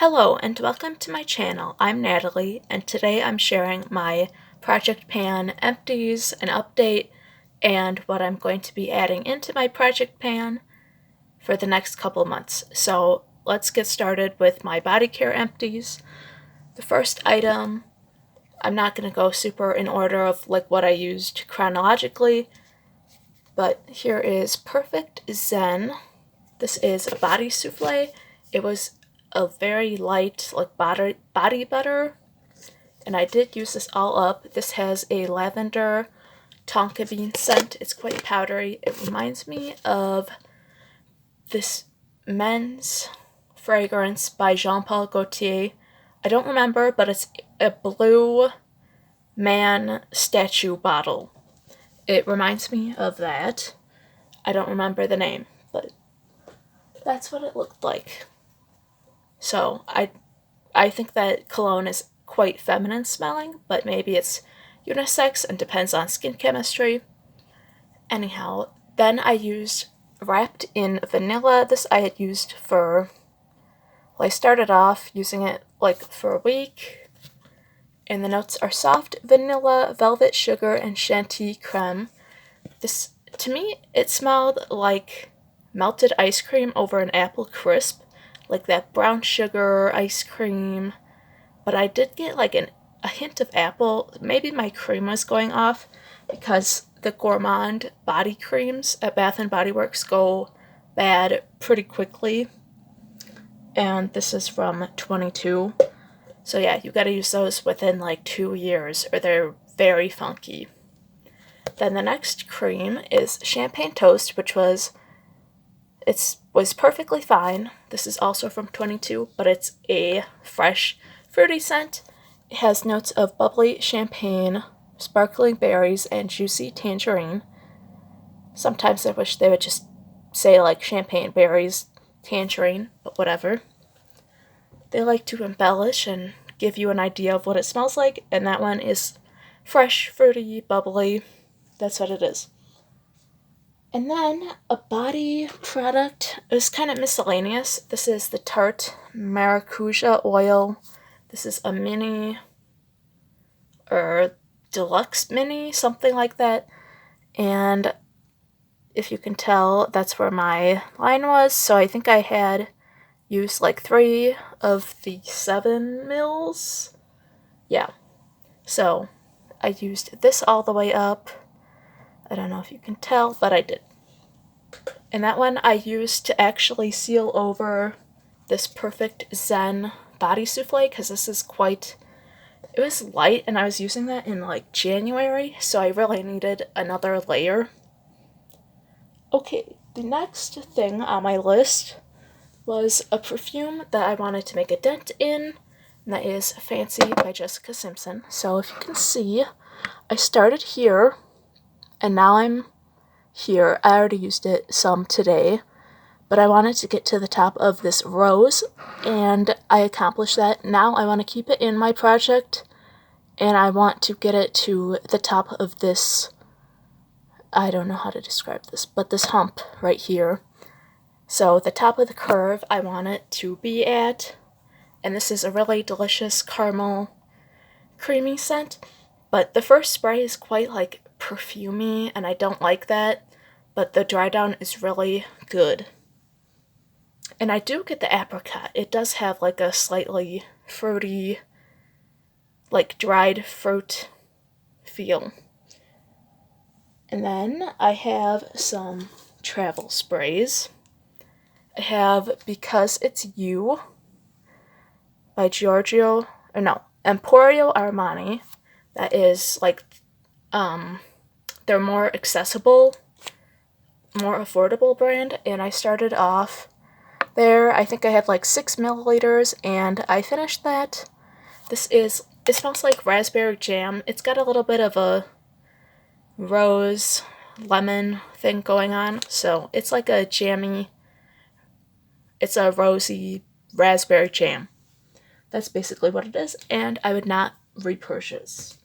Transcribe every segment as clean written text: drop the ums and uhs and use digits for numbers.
Hello and welcome to my channel. I'm Natalie and today I'm sharing my project pan empties, an update, and what I'm going to be adding into my project pan for the next couple months. So let's get started with my Bodycare empties. The first item, I'm not going to go super in order of like what I used chronologically, but here is Perfect Zen. This is a body souffle. It was a very light like body butter, and I did use this all up. This has a lavender tonka bean scent. It's quite powdery. It reminds me of this men's fragrance by Jean-Paul Gaultier. I don't remember, but it's a blue man statue bottle. It reminds me of that. I don't remember the name, but that's what it looked like. So I think that cologne is quite feminine smelling, but maybe it's unisex and depends on skin chemistry. Anyhow, then I used Wrapped in Vanilla. This I had used for, well, I started off using it like for a week, and the notes are soft vanilla, velvet sugar, and chantilly creme. This, to me, it smelled like melted ice cream over an apple crisp, like that brown sugar ice cream, but I did get like a hint of apple. Maybe my cream was going off because the Gourmand body creams at Bath & Body Works go bad pretty quickly, and this is from 22. So yeah, you gotta use those within like 2 years or they're very funky. Then the next cream is Champagne Toast, which was perfectly fine. This is also from 22, but it's a fresh, fruity scent. It has notes of bubbly champagne, sparkling berries, and juicy tangerine. Sometimes I wish they would just say like champagne, berries, tangerine, but whatever. They like to embellish and give you an idea of what it smells like, and that one is fresh, fruity, bubbly. That's what it is. And then a body product. It was kind of miscellaneous. This is the Tarte Maracuja Oil. This is a mini or deluxe mini, something like that. And if you can tell, that's where my line was. So I think I had used like 3 of the 7 mils. Yeah. So I used this all the way up. I don't know if you can tell, but I did. And that one I used to actually seal over this Perfect Zen body souffle because this is quite, it was light and I was using that in like January, so I really needed another layer. Okay, the next thing on my list was a perfume that I wanted to make a dent in, and that is Fancy by Jessica Simpson. So if you can see, I started here and now I'm here. I already used it some today, but I wanted to get to the top of this rose, and I accomplished that. Now I want to keep it in my project, and I want to get it to the top of this, I don't know how to describe this, but this hump right here. So the top of the curve I want it to be at, and this is a really delicious caramel creamy scent, but the first spray is quite like perfumey, and I don't like that, but the dry down is really good. And I do get the apricot. It does have like a slightly fruity, like dried fruit feel. And then I have some travel sprays. I have Because It's You by Emporio Armani. That is like, they're more accessible, more affordable brand, and I started off there. I think I had like 6 milliliters, and I finished that. It smells like raspberry jam. It's got a little bit of a rose lemon thing going on, so it's like a jammy, it's a rosy raspberry jam. That's basically what it is, and I would not repurchase.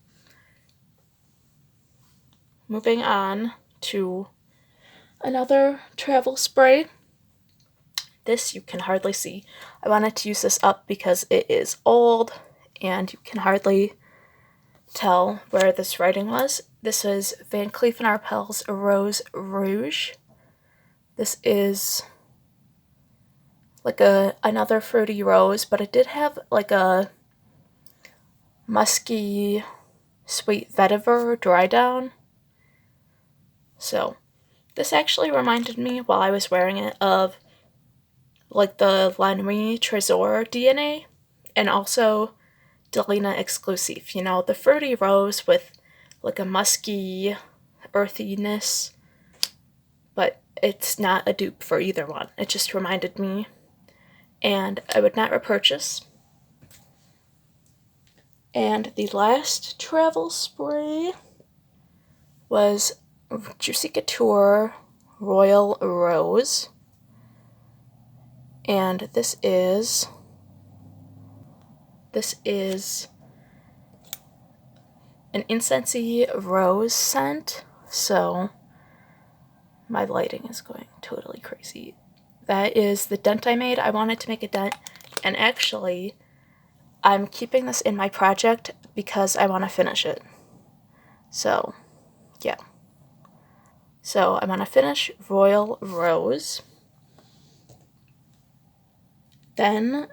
Moving on to another travel spray. This you can hardly see. I wanted to use this up because it is old and you can hardly tell where this writing was. This is Van Cleef & Arpels Rose Rouge. This is like another fruity rose, but it did have like a musky, sweet vetiver dry down. So this actually reminded me while I was wearing it of like the La Nuit Trésor DNA and also Delina Exclusive. You know, the fruity rose with like a musky earthiness, but it's not a dupe for either one. It just reminded me, and I would not repurchase. And the last travel spray was Juicy Couture Royal Rose. And this is an incensey rose scent. So my lighting is going totally crazy. That is the dent I made. I wanted to make a dent, and actually I'm keeping this in my project because I want to finish it. So yeah. So I'm going to finish Royal Rose. Then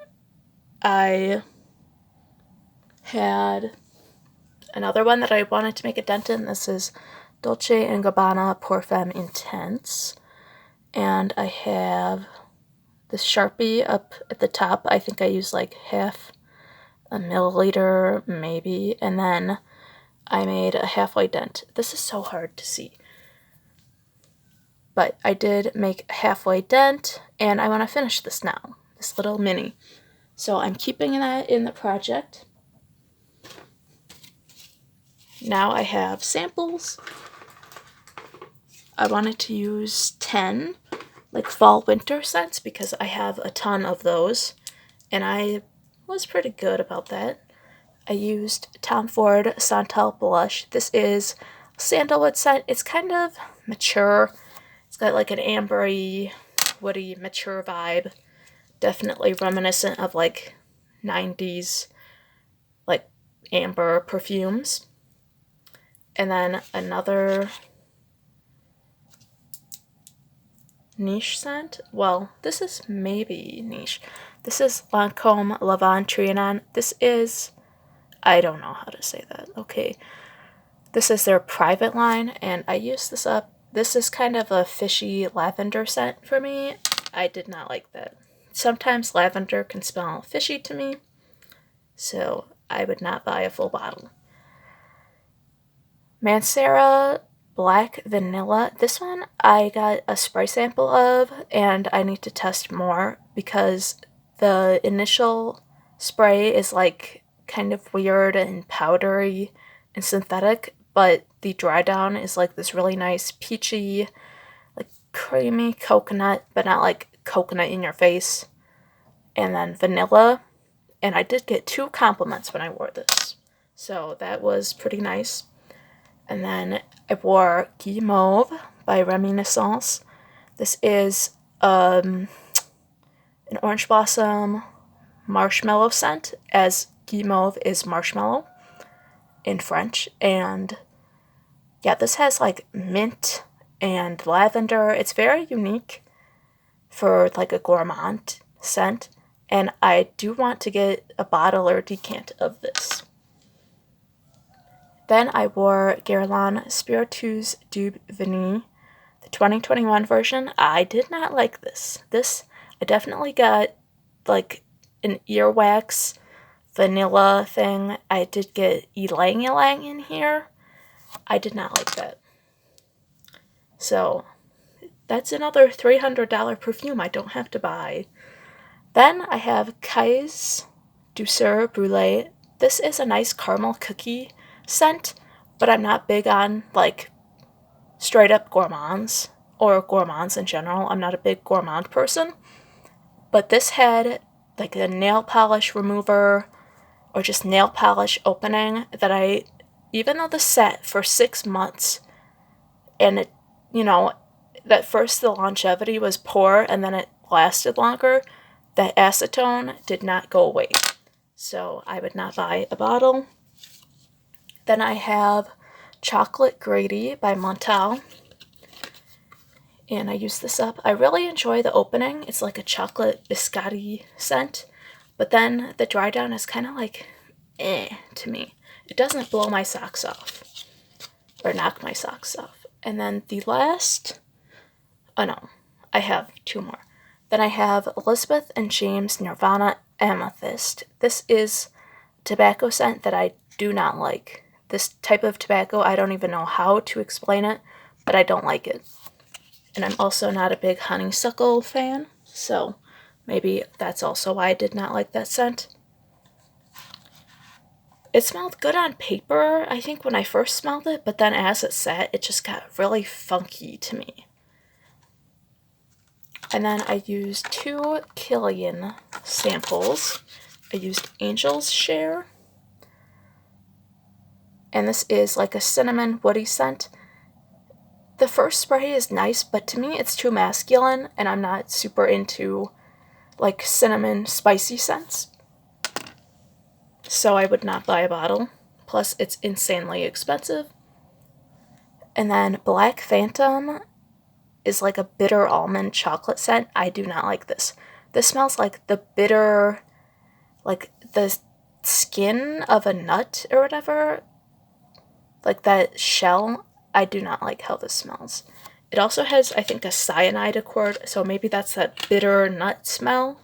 I had another one that I wanted to make a dent in. This is Dolce & Gabbana Perfume Intense. And I have this Sharpie up at the top. I think I used like half a milliliter maybe. And then I made a halfway dent. This is so hard to see. But I did make a halfway dent, and I want to finish this now. This little mini. So I'm keeping that in the project. Now I have samples. I wanted to use 10 like fall winter scents because I have a ton of those, and I was pretty good about that. I used Tom Ford Santal Blush. This is sandalwood scent. It's kind of mature. It's got like an ambery, woody, mature vibe. Definitely reminiscent of like 90s like amber perfumes. And then another niche scent. Well, this is maybe niche. This is Lancome Lavande Trianon. This is, I don't know how to say that. Okay. This is their private line, and I used this up. This is kind of a fishy lavender scent for me. I did not like that. Sometimes lavender can smell fishy to me, so I would not buy a full bottle. Mancera Black Vanilla. This one I got a spray sample of, and I need to test more because the initial spray is like kind of weird and powdery and synthetic, but the dry down is like this really nice peachy, like creamy coconut, but not like coconut in your face. And then vanilla. And I did get 2 compliments when I wore this, so that was pretty nice. And then I wore Guimauve by Reminiscence. This is an orange blossom marshmallow scent, as Guimauve is marshmallow in French. And yeah, this has like mint and lavender. It's very unique for like a gourmand scent. And I do want to get a bottle or decant of this. Then I wore Guerlain Spiritueuse Dube Vanille, the 2021 version. I did not like this. I definitely got like an earwax vanilla thing. I did get ylang ylang in here. I did not like that. So that's another $300 perfume I don't have to buy. Then I have Kai's Douceur Brûlée. This is a nice caramel cookie scent, but I'm not big on like straight up gourmands or gourmands in general. I'm not a big gourmand person, but this had like a nail polish remover or just nail polish opening that even though this set for 6 months, and it, you know, that first the longevity was poor and then it lasted longer, that acetone did not go away. So I would not buy a bottle. Then I have Chocolate Grady by Montal. And I use this up. I really enjoy the opening. It's like a chocolate biscotti scent. But then the dry down is kind of like to me. It doesn't blow my socks off. Or knock my socks off. And then the last... Oh no. I have two more. Then I have Elizabeth and James Nirvana Amethyst. This is tobacco scent that I do not like. This type of tobacco, I don't even know how to explain it, but I don't like it. And I'm also not a big honeysuckle fan, so maybe that's also why I did not like that scent. It smelled good on paper, I think, when I first smelled it, but then as it sat, it just got really funky to me. And then I used 2 Killian samples. I used Angel's Share. And this is like a cinnamon woody scent. The first spray is nice, but to me it's too masculine, and I'm not super into like cinnamon spicy scents. So I would not buy a bottle. Plus it's insanely expensive. And then Black Phantom is like a bitter almond chocolate scent. I do not like this. This smells like the bitter, like the skin of a nut or whatever. Like that shell. I do not like how this smells. It also has, I think, a cyanide accord, so maybe that's that bitter nut smell.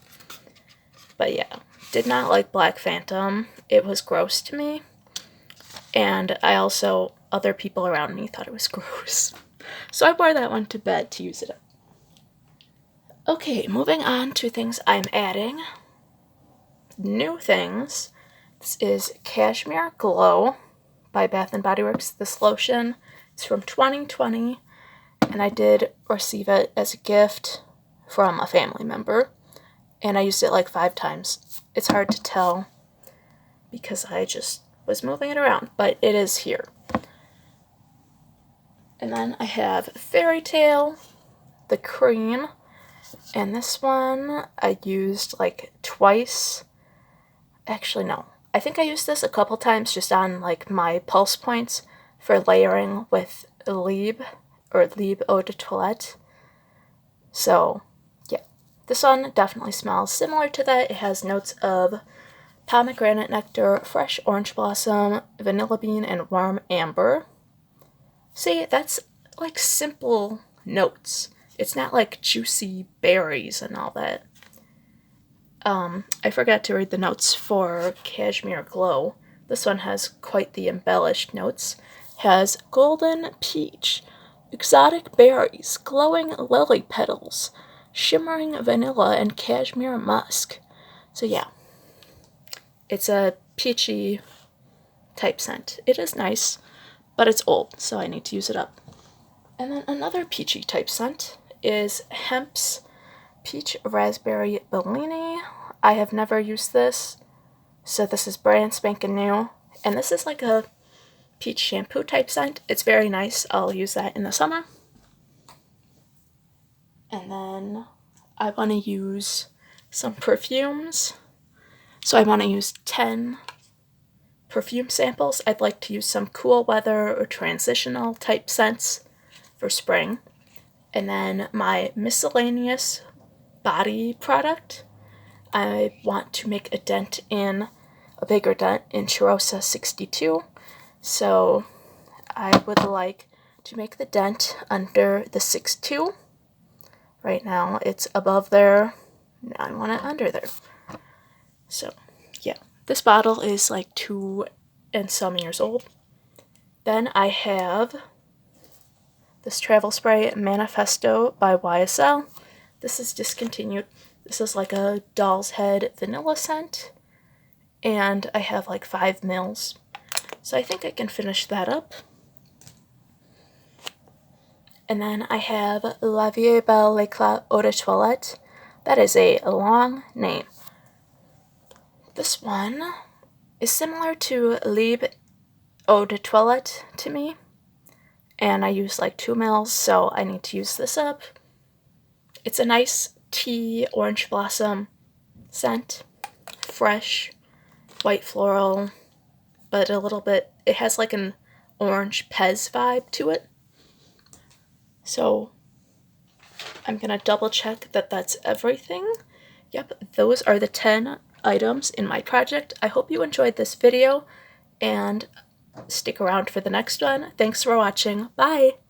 But yeah, did not like Black Phantom. It was gross to me. And I also, other people around me thought it was gross. So I wore that one to bed to use it up. Okay, moving on to things I'm adding. New things. This is Cashmere Glow by Bath & Body Works. This lotion is from 2020, and I did receive it as a gift from a family member, and I used it like 5 times. It's hard to tell because I just was moving it around, but it is here. And then I have Fairy Tale, the cream, and this one I used like twice. Actually, no. I think I used this a couple times just on like my pulse points for layering with Liebe or Liebe Eau de Toilette. So, yeah. This one definitely smells similar to that. It has notes of pomegranate nectar, fresh orange blossom, vanilla bean, and warm amber. See, that's like simple notes. It's not like juicy berries and all that. I forgot to read the notes for Cashmere Glow. This one has quite the embellished notes. Has golden peach, exotic berries, glowing lily petals, shimmering vanilla, and cashmere musk. So yeah, it's a peachy type scent. It is nice, but it's old, so I need to use it up. And then another peachy type scent is Hemp's Peach Raspberry Bellini. I have never used this, so this is brand spanking new. And this is like a peach shampoo type scent. It's very nice. I'll use that in the summer. And then I want to use some perfumes. So I want to use 10 perfume samples. I'd like to use some cool weather or transitional type scents for spring. And then my miscellaneous body product, I want to make a bigger dent in Chirosa 62. So I would like to make the dent under the 6'2". Right now it's above there. Now I want it under there. So yeah, this bottle is like 2 and some years old. Then I have this travel spray Manifesto by YSL. This is discontinued. This is like a doll's head vanilla scent. And I have like 5 mils. So I think I can finish that up. And then I have La Vie Belle L'Eclat Eau de Toilette. That is a long name. This one is similar to Liebe Eau de Toilette to me. And I use like 2 mils, so I need to use this up. It's a nice tea orange blossom scent. Fresh, white floral, but a little bit, it has like an orange Pez vibe to it. So I'm gonna double check that that's everything. Yep, those are the 10 items in my project. I hope you enjoyed this video and stick around for the next one. Thanks for watching. Bye!